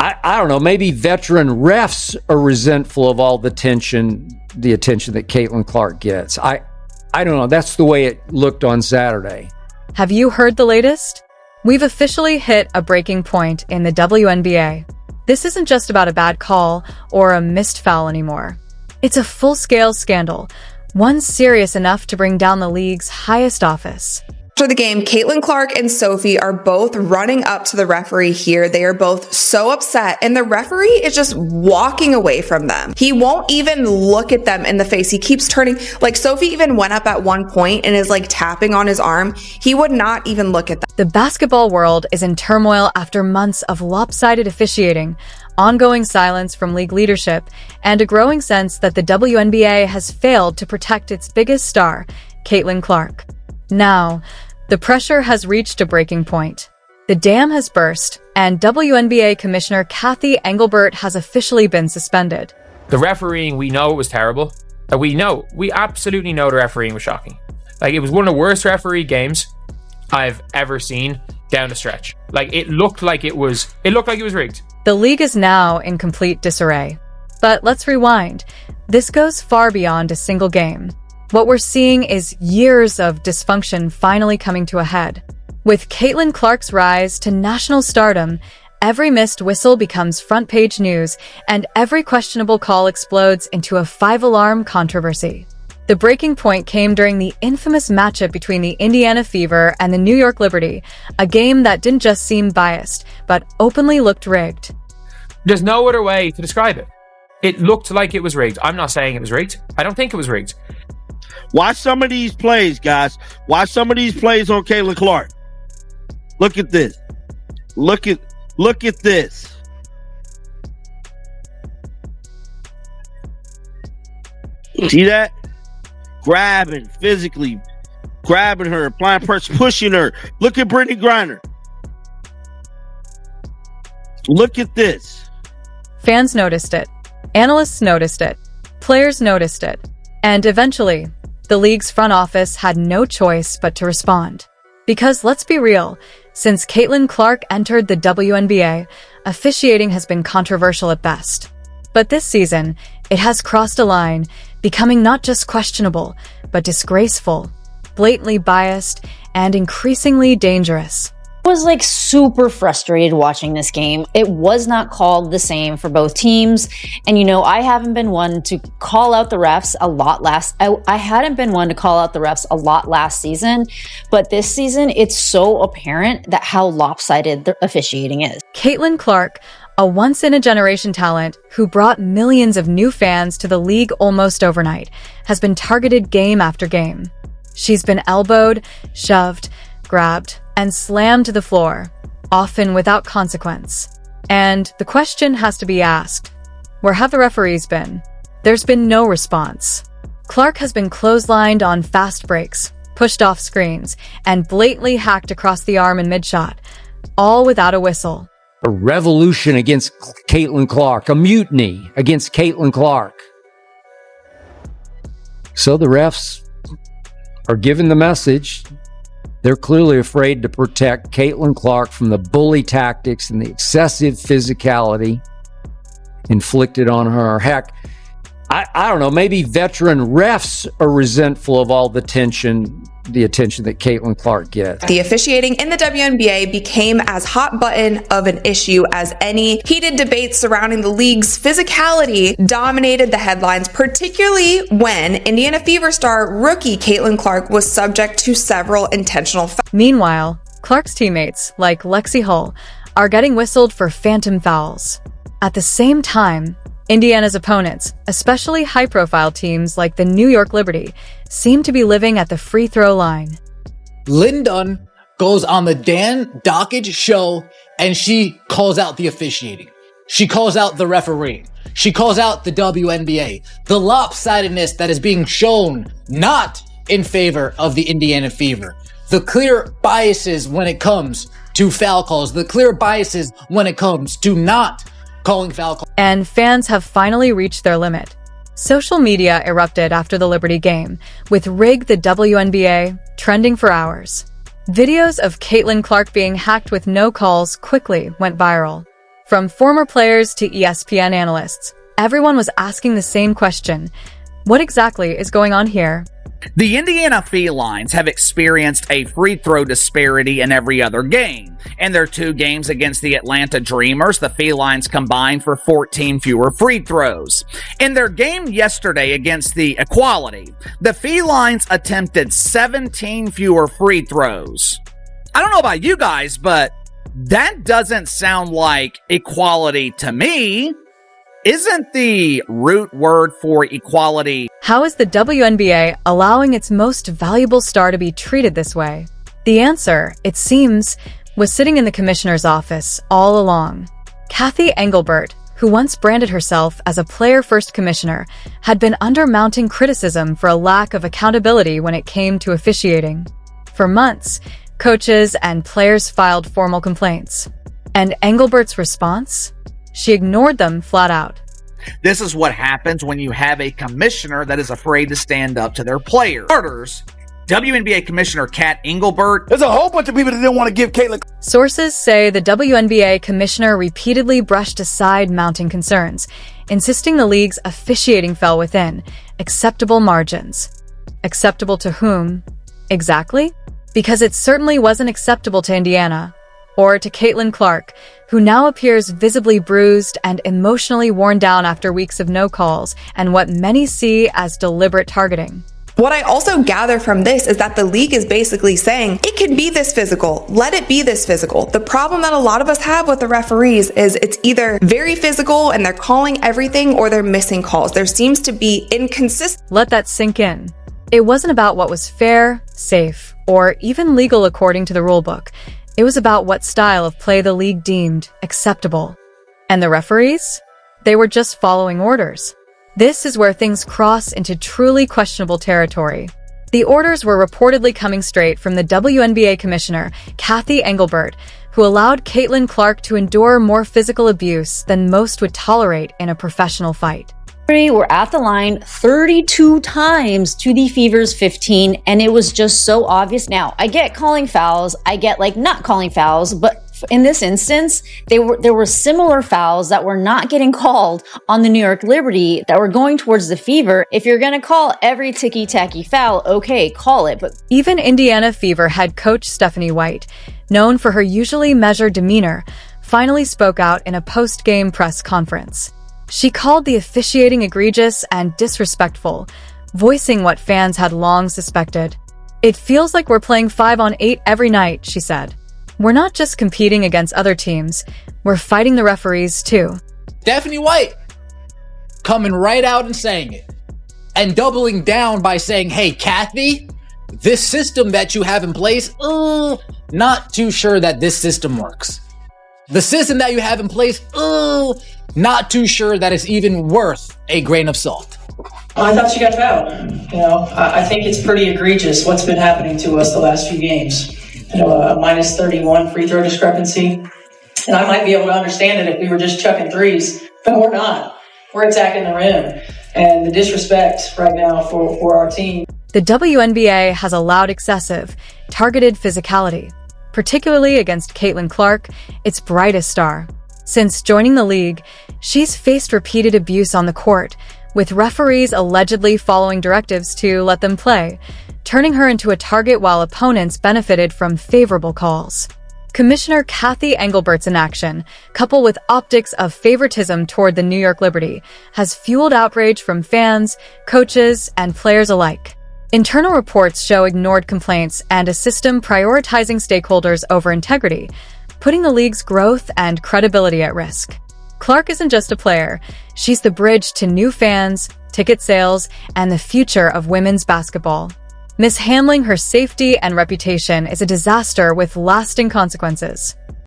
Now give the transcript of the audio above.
I don't know, maybe veteran refs are resentful of all the attention that Caitlin Clark gets. I don't know. That's the way it looked on Saturday. Have you heard the latest? We've officially hit a breaking point in the WNBA. This isn't just about a bad call or a missed foul anymore. It's a full-scale scandal, one serious enough to bring down the league's highest office. After the game, Caitlin Clark and Sophie are both running up to the referee here. They are both so upset, and the referee is just walking away from them. He won't even look at them in the face. He keeps turning. Like, Sophie even went up at one point and is like tapping on his arm. He would not even look at them. The basketball world is in turmoil after months of lopsided officiating, ongoing silence from league leadership, and a growing sense that the WNBA has failed to protect its biggest star, Caitlin Clark. Now, the pressure has reached a breaking point. The dam has burst, and WNBA Commissioner Cathy Engelbert has officially been suspended. The refereeing, we know it was terrible. We absolutely know the refereeing was shocking. Like, it was one of the worst referee games I've ever seen down the stretch. Like, it looked like it was rigged. The league is now in complete disarray. But let's rewind. This goes far beyond a single game. What we're seeing is years of dysfunction finally coming to a head. With Caitlin Clark's rise to national stardom, every missed whistle becomes front-page news, and every questionable call explodes into a five-alarm controversy. The breaking point came during the infamous matchup between the Indiana Fever and the New York Liberty, a game that didn't just seem biased, but openly looked rigged. There's no other way to describe it. It looked like it was rigged. I'm not saying it was rigged. I don't think it was rigged. Watch some of these plays, guys. Watch some of these plays on Caitlin Clark. Look at this. Look at this. See that? Physically grabbing her, applying pressure, pushing her. Look at Brittany Griner. Look at this. Fans noticed it. Analysts noticed it. Players noticed it. And eventually, the league's front office had no choice but to respond. Because let's be real, since Caitlin Clark entered the WNBA, officiating has been controversial at best. But this season, it has crossed a line, becoming not just questionable, but disgraceful, blatantly biased, and increasingly dangerous. I was super frustrated watching this game. It was not called the same for both teams. And I haven't been one to call out the refs a lot I hadn't been one to call out the refs a lot last season, but this season it's so apparent that how lopsided the officiating is. Caitlin Clark, a once-in-a-generation talent who brought millions of new fans to the league almost overnight, has been targeted game after game. She's been elbowed, shoved, grabbed, and slammed to the floor, often without consequence. And the question has to be asked, where have the referees been? There's been no response. Clark has been clotheslined on fast breaks, pushed off screens, and blatantly hacked across the arm in mid-shot, all without a whistle. A revolution against Caitlin Clark, a mutiny against Caitlin Clark. So the refs are given the message. They're clearly afraid to protect Caitlin Clark from the bully tactics and the excessive physicality inflicted on her. Heck, I don't know, maybe veteran refs are resentful of all the attention that Caitlin Clark gets. The officiating in the WNBA became as hot button of an issue as any. Heated debates surrounding the league's physicality dominated the headlines, particularly when Indiana Fever star rookie Caitlin Clark was subject to several intentional fouls. Meanwhile, Clark's teammates, like Lexi Hull, are getting whistled for phantom fouls. At the same time, Indiana's opponents, especially high-profile teams like the New York Liberty, seem to be living at the free throw line. Lynn Dunn goes on the Dan Dockage show and she calls out the officiating. She calls out the refereeing. She calls out the WNBA. The lopsidedness that is being shown not in favor of the Indiana Fever. The clear biases when it comes to foul calls. The clear biases when it comes to not calling foul calls. And fans have finally reached their limit. Social media erupted after the Liberty game, with Rig the WNBA trending for hours. Videos of Caitlin Clark being hacked with no calls quickly went viral. From former players to ESPN analysts, everyone was asking the same question. What exactly is going on here? The Indiana Felines have experienced a free throw disparity in every other game. In their 2 games against the Atlanta Dreamers, the Felines combined for 14 fewer free throws. In their game yesterday against the Equality, the Felines attempted 17 fewer free throws. I don't know about you guys, but that doesn't sound like equality to me. Isn't the root word for equality? How is the WNBA allowing its most valuable star to be treated this way? The answer, it seems, was sitting in the commissioner's office all along. Cathy Engelbert, who once branded herself as a player-first commissioner, had been under mounting criticism for a lack of accountability when it came to officiating. For months, coaches and players filed formal complaints. And Engelbert's response? She ignored them flat out. This is what happens when you have a commissioner that is afraid to stand up to their players. Starters, WNBA Commissioner Cathy Engelbert. There's a whole bunch of people that didn't want to give Caitlin. Sources say the WNBA commissioner repeatedly brushed aside mounting concerns, insisting the league's officiating fell within acceptable margins. Acceptable to whom? Exactly? Because it certainly wasn't acceptable to Indiana. Or to Caitlin Clark, who now appears visibly bruised and emotionally worn down after weeks of no calls and what many see as deliberate targeting. What I also gather from this is that the league is basically saying, it can be this physical, let it be this physical. The problem that a lot of us have with the referees is it's either very physical and they're calling everything or they're missing calls. There seems to be inconsistent. Let that sink in. It wasn't about what was fair, safe, or even legal according to the rulebook. It was about what style of play the league deemed acceptable. And the referees? They were just following orders. This is where things cross into truly questionable territory. The orders were reportedly coming straight from the WNBA commissioner, Cathy Engelbert, who allowed Caitlin Clark to endure more physical abuse than most would tolerate in a professional fight. Were at the line 32 times to the Fever's 15, and it was just so obvious. Now, I get calling fouls, I get not calling fouls, but in this instance, there were similar fouls that were not getting called on the New York Liberty that were going towards the Fever. If you're going to call every ticky-tacky foul, okay, call it. But even Indiana Fever head coach Stephanie White, known for her usually measured demeanor, finally spoke out in a post-game press conference. She called the officiating egregious and disrespectful, voicing what fans had long suspected. It feels like we're playing 5-on-8 every night, she said. We're not just competing against other teams, we're fighting the referees too. Stephanie White coming right out and saying it. And doubling down by saying, hey, Cathy, this system that you have in place, not too sure that this system works. The system that you have in place, not too sure that it's even worth a grain of salt. I thought she got fouled. I think it's pretty egregious what's been happening to us the last few games. A minus 31 free throw discrepancy. And I might be able to understand it if we were just chucking threes, but we're not. We're attacking the rim. And the disrespect right now for our team. The WNBA has allowed excessive, targeted physicality, particularly against Caitlin Clark, its brightest star. Since joining the league, she's faced repeated abuse on the court, with referees allegedly following directives to let them play, turning her into a target while opponents benefited from favorable calls. Commissioner Cathy Engelbert's inaction, coupled with optics of favoritism toward the New York Liberty, has fueled outrage from fans, coaches, and players alike. Internal reports show ignored complaints and a system prioritizing stakeholders over integrity, putting the league's growth and credibility at risk. Clark isn't just a player, she's the bridge to new fans, ticket sales, and the future of women's basketball. Mishandling her safety and reputation is a disaster with lasting consequences.